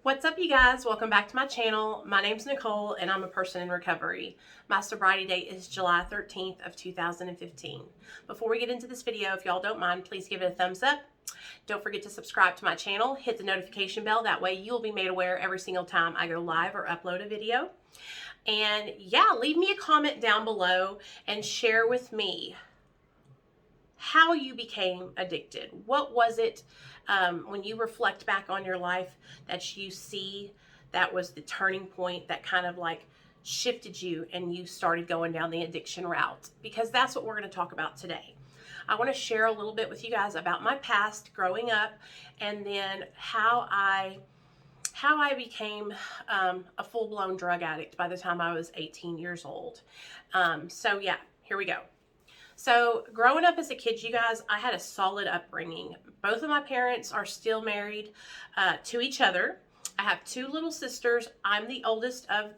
What's up, you guys? Welcome back to my channel. My name's Nicole and I'm a person in recovery. My sobriety date is July 13th of 2015. Before we get into this video, if y'all don't mind, please give it a thumbs up. Don't forget to subscribe to my channel. Hit the notification bell. That way you'll be made aware every single time I go live or upload a video. And yeah, leave me a comment down below and share with me how you became addicted. What was it when you reflect back on your life that you see that was the turning point that kind of like shifted you and you started going down the addiction route? Because that's what we're going to talk about today. I want to share a little bit with you guys about my past growing up and then how I became a full-blown drug addict by the time I was 18 years old. So yeah, here we go. So growing up as a kid, you guys, I had a solid upbringing. Both of my parents are still married to each other. I have two little sisters. I'm the oldest of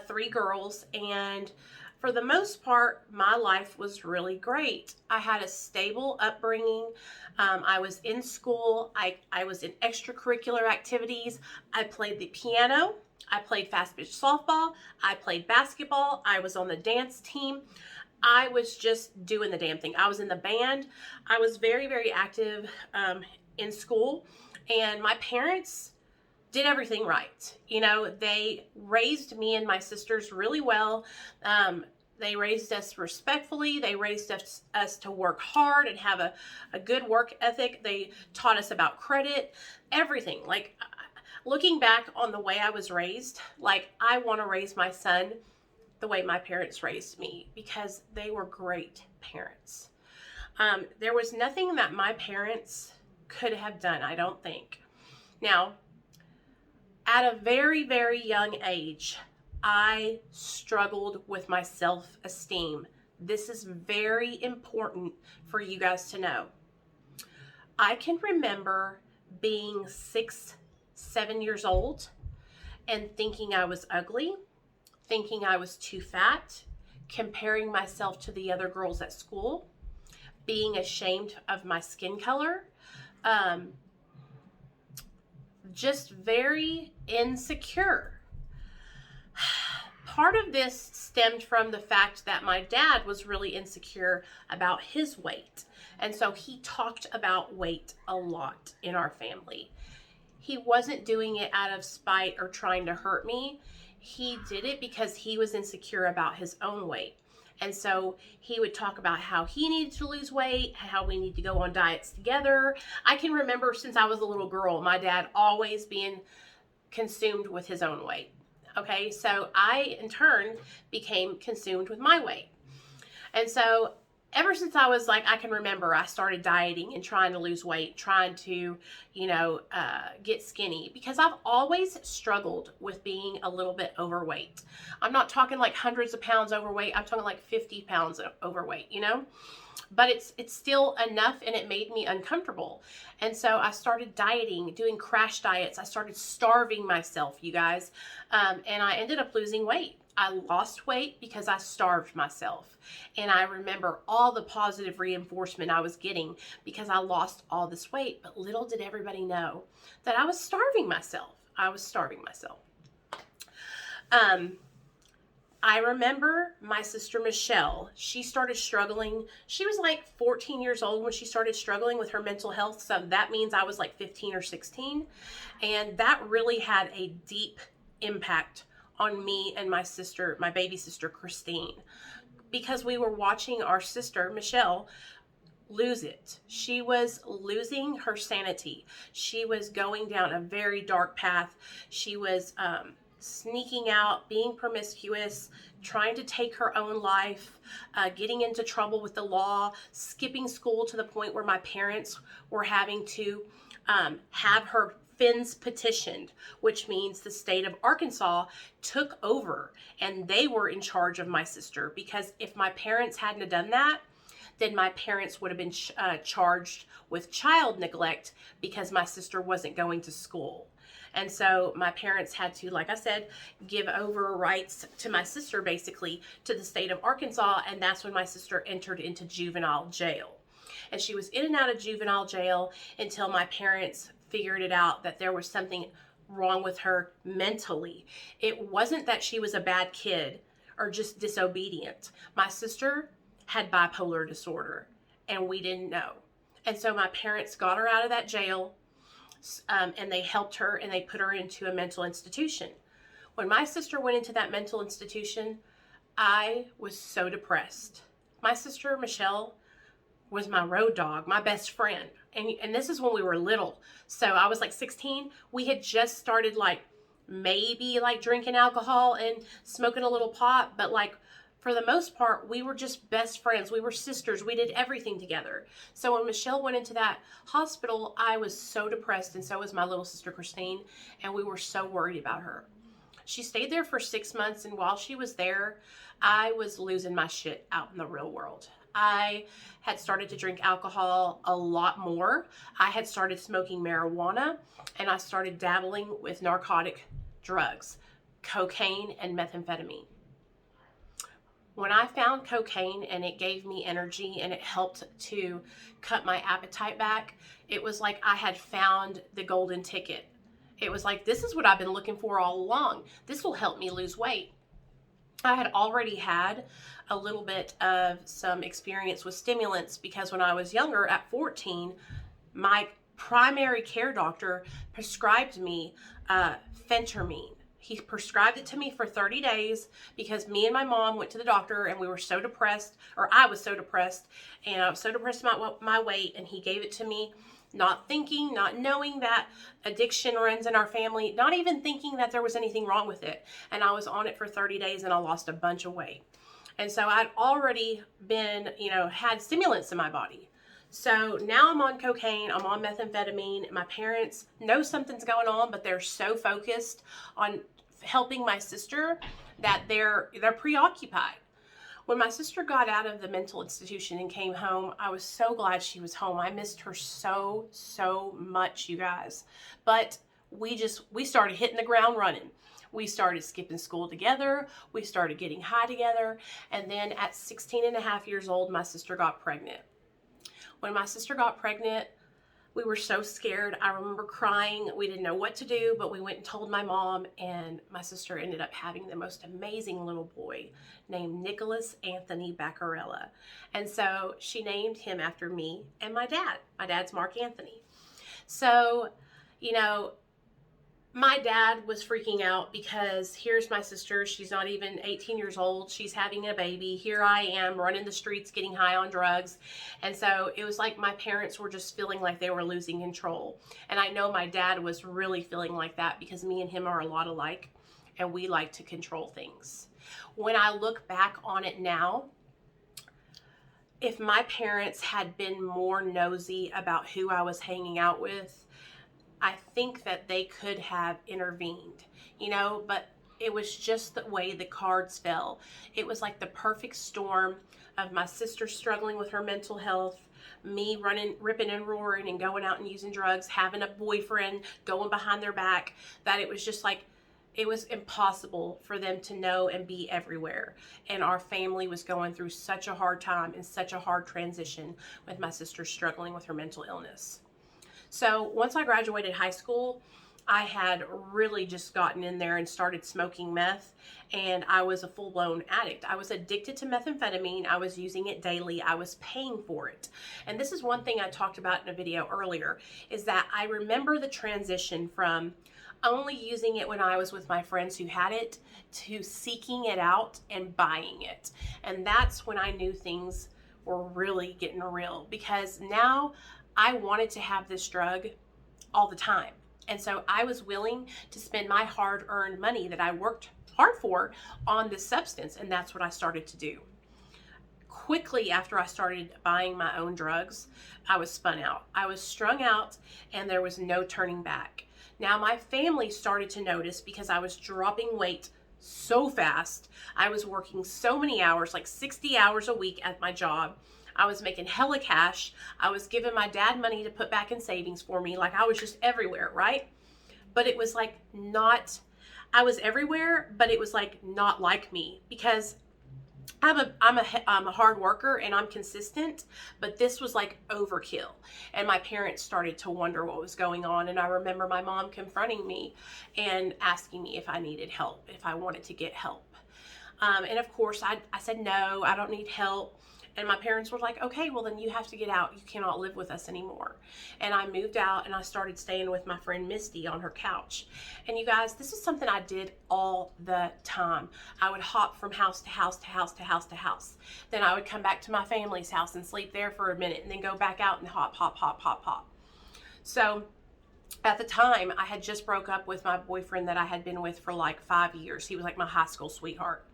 three girls, and for the most part, my life was really great. I had a stable upbringing. I was in school. I was in extracurricular activities. I played the piano. I played fast pitch softball. I played basketball. I was on the dance team. I was just doing the damn thing. I was in the band. I was very, very active in school. And my parents did everything right. You know, they raised me and my sisters really well. They raised us respectfully. They raised us to work hard and have a good work ethic. They taught us about credit, everything. Like, looking back on the way I was raised, like, I want to raise my son the way my parents raised me because they were great parents. There was nothing that my parents could have done, I don't think. Now, at a very, very young age, I struggled with my self-esteem. This is very important for you guys to know. I can remember being 6, 7 years old and thinking I was ugly, thinking I was too fat, comparing myself to the other girls at school, being ashamed of my skin color, just very insecure. Part of this stemmed from the fact that my dad was really insecure about his weight. And so he talked about weight a lot in our family. He wasn't doing it out of spite or trying to hurt me. He did it because he was insecure about his own weight. And so he would talk about how he needed to lose weight, how we need to go on diets together. I can remember since I was a little girl, my dad always being consumed with his own weight. Okay, so I in turn became consumed with my weight. And so ever since I was like, I can remember, I started dieting and trying to lose weight, trying to, get skinny, because I've always struggled with being a little bit overweight. I'm not talking like hundreds of pounds overweight. I'm talking like 50 pounds overweight, but it's still enough, and it made me uncomfortable. And so I started dieting, doing crash diets. I started starving myself, you guys, and I ended up losing weight. I lost weight because I starved myself. And I remember all the positive reinforcement I was getting because I lost all this weight. But little did everybody know that I was starving myself. I remember my sister Michelle. She started struggling. She was like 14 years old when she started struggling with her mental health. So that means I was like 15 or 16. And that really had a deep impact on me and my sister, my baby sister, Christine, because we were watching our sister, Michelle, lose it. She was losing her sanity. She was going down a very dark path. She was sneaking out, being promiscuous, trying to take her own life, getting into trouble with the law, skipping school to the point where my parents were having to have her fins petitioned, which means the state of Arkansas took over and they were in charge of my sister, because if my parents hadn't done that, then my parents would have been charged with child neglect because my sister wasn't going to school. And so my parents had to, like I said, give over rights to my sister basically to the state of Arkansas, and that's when my sister entered into juvenile jail. And she was in and out of juvenile jail until my parents figured it out that there was something wrong with her mentally. It wasn't that she was a bad kid or just disobedient. My sister had bipolar disorder, and we didn't know. And so my parents got her out of that jail, and they helped her and they put her into a mental institution. When my sister went into that mental institution, I was so depressed. My sister, Michelle, was my road dog, my best friend. And this is when we were little. So I was like 16. We had just started maybe drinking alcohol and smoking a little pot. But for the most part, we were just best friends. We were sisters. We did everything together. So when Michelle went into that hospital, I was so depressed, and so was my little sister, Christine. And we were so worried about her. She stayed there for 6 months, and while she was there, I was losing my shit out in the real world. I had started to drink alcohol a lot more. I had started smoking marijuana, and I started dabbling with narcotic drugs, cocaine and methamphetamine. When I found cocaine and it gave me energy and it helped to cut my appetite back, it was like I had found the golden ticket. It was like, this is what I've been looking for all along. This will help me lose weight. I had already had a little bit of some experience with stimulants because when I was younger, at 14, my primary care doctor prescribed me phentermine. He prescribed it to me for 30 days because me and my mom went to the doctor and we were so depressed, or I was so depressed, and I was so depressed about my weight, and he gave it to me, not thinking, not knowing that addiction runs in our family, not even thinking that there was anything wrong with it. And I was on it for 30 days and I lost a bunch of weight. And so I'd already been, had stimulants in my body. So now I'm on cocaine, I'm on methamphetamine. My parents know something's going on, but they're so focused on helping my sister that they're preoccupied. When my sister got out of the mental institution and came home, I was so glad she was home. I missed her so, so much, you guys. But we started hitting the ground running. We started skipping school together. We started getting high together. And then at 16 and a half years old, my sister got pregnant. When my sister got pregnant, we were so scared. I remember crying. We didn't know what to do, but we went and told my mom, and my sister ended up having the most amazing little boy named Nicholas Anthony Baccarella. And so she named him after me and my dad. My dad's Mark Anthony. So, my dad was freaking out because here's my sister. She's not even 18 years old. She's having a baby. Here I am running the streets, getting high on drugs. And so it was like my parents were just feeling like they were losing control. And I know my dad was really feeling like that because me and him are a lot alike and we like to control things. When I look back on it now, if my parents had been more nosy about who I was hanging out with, I think that they could have intervened, but it was just the way the cards fell. It was like the perfect storm of my sister struggling with her mental health, me running, ripping and roaring and going out and using drugs, having a boyfriend, going behind their back, that it was just like, it was impossible for them to know and be everywhere. And our family was going through such a hard time and such a hard transition with my sister struggling with her mental illness. So once I graduated high school, I had really just gotten in there and started smoking meth, and I was a full-blown addict. I was addicted to methamphetamine. I was using it daily. I was paying for it. And this is one thing I talked about in a video earlier, is that I remember the transition from only using it when I was with my friends who had it to seeking it out and buying it. And that's when I knew things were really getting real, because now I wanted to have this drug all the time. And so I was willing to spend my hard-earned money that I worked hard for on this substance, and that's what I started to do. Quickly after I started buying my own drugs, I was spun out. I was strung out, and there was no turning back. Now my family started to notice because I was dropping weight so fast. I was working so many hours, like 60 hours a week at my job. I was making hella cash. I was giving my dad money to put back in savings for me. Like I was just everywhere, right? But it was like I was everywhere, but it was like not like me, because I'm a hard worker and I'm consistent, but this was like overkill. And my parents started to wonder what was going on. And I remember my mom confronting me and asking me if I needed help, if I wanted to get help. And of course, I said, no, I don't need help. And my parents were like, okay, well, then you have to get out. You cannot live with us anymore. And I moved out and I started staying with my friend Misty on her couch. And you guys, this is something I did all the time. I would hop from house to house to house to house to house. Then I would come back to my family's house and sleep there for a minute and then go back out and hop, hop, hop, hop, hop. So at the time, I had just broke up with my boyfriend that I had been with for like 5 years. He was like my high school sweetheart.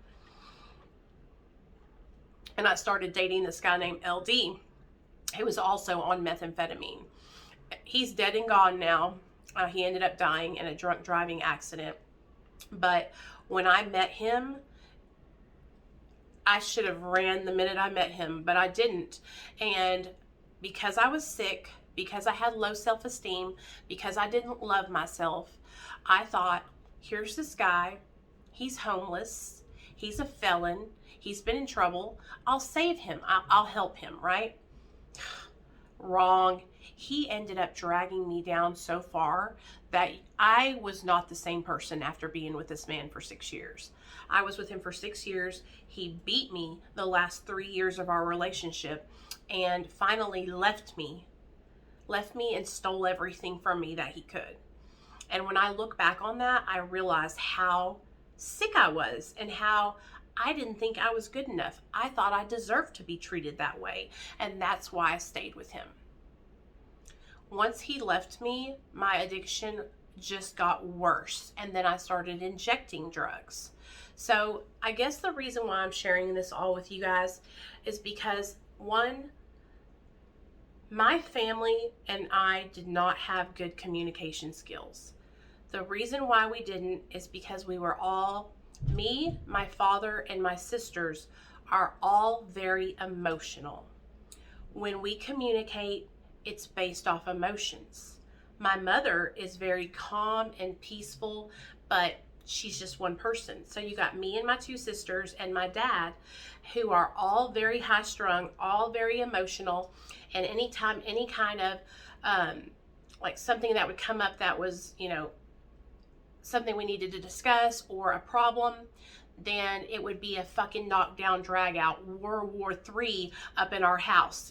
And I started dating this guy named LD, who was also on methamphetamine. He's dead and gone now. He ended up dying in a drunk driving accident. But when I met him, I should have ran the minute I met him, but I didn't. And because I was sick, because I had low self-esteem, because I didn't love myself, I thought, here's this guy. He's homeless. He's a felon. He's been in trouble. I'll save him. I'll help him, right? Wrong. He ended up dragging me down so far that I was not the same person after being with this man for 6 years. I was with him for 6 years. He beat me the last 3 years of our relationship and finally left me and stole everything from me that he could. And when I look back on that, I realized how sick I was and how I didn't think I was good enough. I thought I deserved to be treated that way, and that's why I stayed with him. Once he left me, my addiction just got worse, and then I started injecting drugs. So I guess the reason why I'm sharing this all with you guys is because, one, my family and I did not have good communication skills. The reason why we didn't is because we were all, me, my father, and my sisters are all very emotional. When we communicate, it's based off emotions. My mother is very calm and peaceful, but she's just one person. So you got me and my two sisters and my dad, who are all very high strung, all very emotional. And anytime any kind of like something that would come up that was, something we needed to discuss or a problem, then it would be a fucking knockdown, drag out World War III up in our house,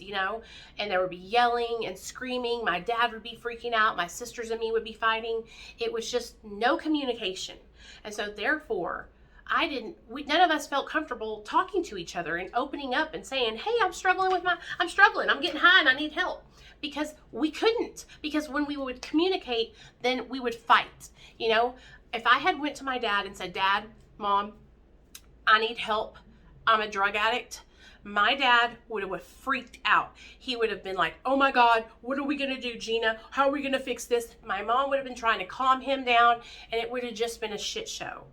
and there would be yelling and screaming. My dad would be freaking out. My sisters and me would be fighting. It was just no communication. And so therefore, none of us felt comfortable talking to each other and opening up and saying, hey, I'm struggling, I'm getting high and I need help. Because we couldn't. Because when we would communicate, then we would fight. If I had went to my dad and said, Dad, Mom, I need help. I'm a drug addict. My dad would have freaked out. He would have been like, oh my God, what are we going to do, Gina? How are we going to fix this? My mom would have been trying to calm him down, and it would have just been a shit show.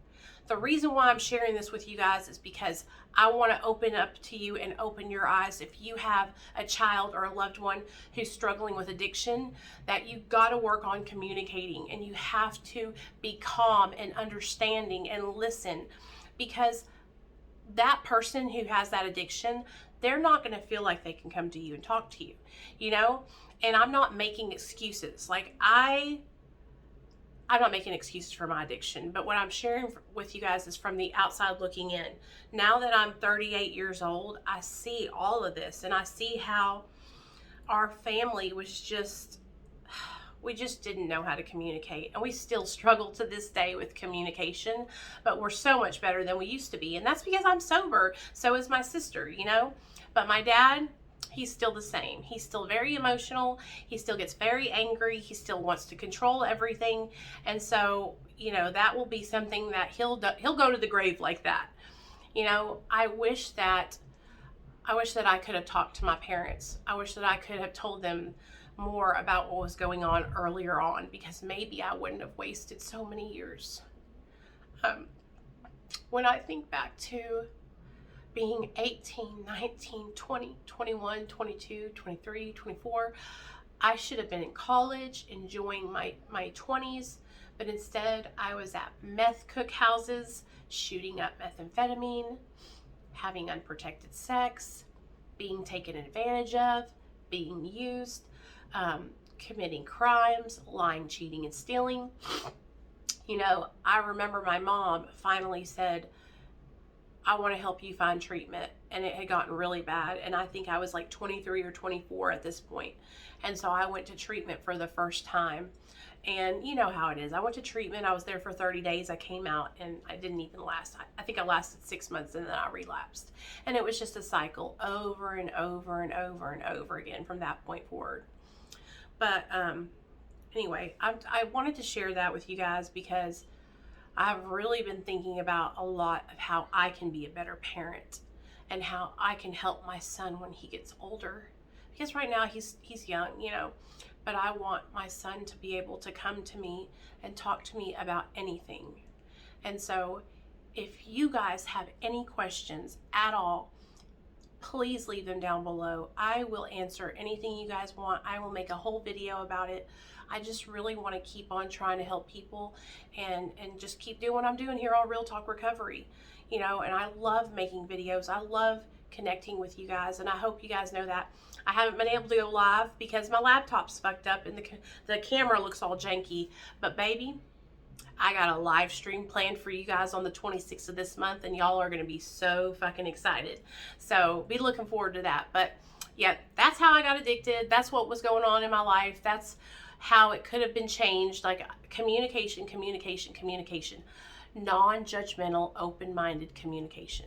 The reason why I'm sharing this with you guys is because I want to open up to you and open your eyes. If you have a child or a loved one who's struggling with addiction, that you've got to work on communicating, and you have to be calm and understanding and listen, because that person who has that addiction, they're not going to feel like they can come to you and talk to you, and I'm not making excuses. Like I'm not making excuses for my addiction, but what I'm sharing with you guys is from the outside looking in. Now that I'm 38 years old, I see all of this, and I see how our family we just didn't know how to communicate, and we still struggle to this day with communication, but we're so much better than we used to be, and that's because I'm sober. So is my sister, but my dad, he's still the same. He's still very emotional. He still gets very angry. He still wants to control everything. And so, that will be something that he'll go to the grave like that. I wish that I could have talked to my parents. I wish that I could have told them more about what was going on earlier on, because maybe I wouldn't have wasted so many years. When I think back to being 18, 19, 20, 21, 22, 23, 24, I should have been in college enjoying my 20s, but instead I was at meth cookhouses shooting up methamphetamine. having unprotected sex, being taken advantage of, being used, committing crimes, lying, cheating, and stealing. You know, I remember my mom finally said, I want to help you find treatment. And it had gotten really bad. And I think I was like 23 or 24 at this point. And so I went to treatment for the first time. And you know how it is. I went to treatment. I was there for 30 days. I came out and I didn't even last. I think I lasted 6 months and then I relapsed. And it was just a cycle over and over and over and over again from that point forward. But anyway, I wanted to share that with you guys because I've really been thinking about a lot of how I can be a better parent and how I can help my son when he gets older. Because right now he's young, you know, but I want my son to be able to come to me and talk to me about anything. And so if you guys have any questions at all, please leave them down below. I will answer anything you guys want. I will make a whole video about it. I just really want to keep on trying to help people and just keep doing what I'm doing here on Real Talk Recovery. You know, and I love making videos. I love connecting with you guys, and I hope you guys know that. I haven't been able to go live because my laptop's fucked up and the camera looks all janky. But baby, I got a live stream planned for you guys on the 26th of this month, and y'all are going to be so fucking excited. So be looking forward to that. But yeah, that's how I got addicted. That's what was going on in my life. That's how it could have been changed. Like communication, communication, communication. Non-judgmental, open-minded communication.